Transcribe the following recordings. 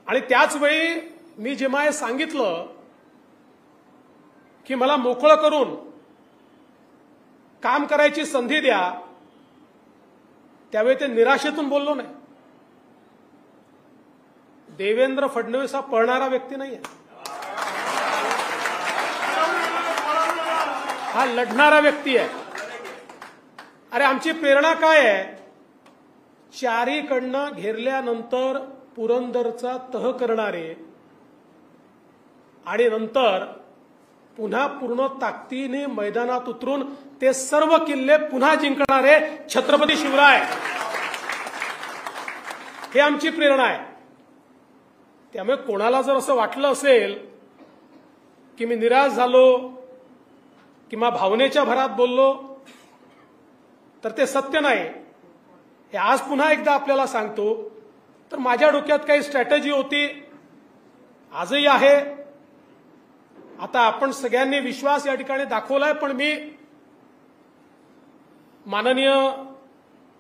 आणि त्याच वेळी मी जेव्हा हे सांगितलं की मला मोकळं करून काम करायची संधी द्या, त्यावेळी ते निराशेतून बोललो नाही. देवेंद्र फडणवीस हा पळणारा व्यक्ती नाहीये, हा लढणारा व्यक्ती आहे. अरे आमची प्रेरणा काय आहे? चारीकडनं घेरल्यानंतर पुरंदरचा तह करणारे आणि नंतर पुन्हा पूर्ण ताकदीने मैदानात उतरून ते सर्व किल्ले पुन्हा जिंकणारे छत्रपती शिवराय, हे आमची प्रेरणा आहे. त्यामुळे कोणाला जर असं वाटलं असेल की मी निराश झालो किंवा भावनेच्या भरात बोललो तर ते सत्य नाही. हे आज पुन्हा एकदा आपल्याला सांगतो. तर माझ्या डोक्यात काही स्ट्रॅटेजी होती, आजही आहे. आता आपण सगळ्यांनी विश्वास या ठिकाणी दाखवलाय, पण मी माननीय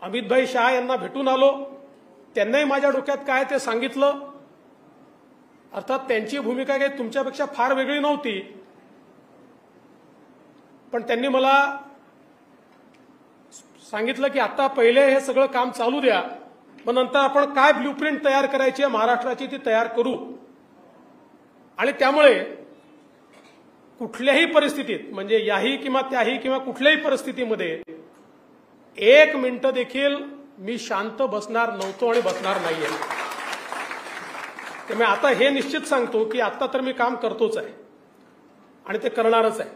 अमितभाई शहा यांना भेटून आलो. त्यांनाही माझ्या डोक्यात काय ते सांगितलं. अर्थात त्यांची भूमिका काही तुमच्यापेक्षा फार वेगळी नव्हती, पण त्यांनी मला सांगितलं की आता पहिले हे सगळं काम चालू द्या, मग नंतर आपण काय ब्ल्यूप्रिंट तयार करायची आहे महाराष्ट्राची ती तयार करू. आणि त्यामुळे कुठल्याही परिस्थितीत, म्हणजे याही किंवा त्याही किंवा कुठल्याही परिस्थितीमध्ये एक मिनिट देखील मी शांत बसणार नव्हतो आणि बसणार नाहीये. त्यामुळे आता हे निश्चित सांगतो की आता तर मी काम करतोच आहे आणि ते करणारच आहे.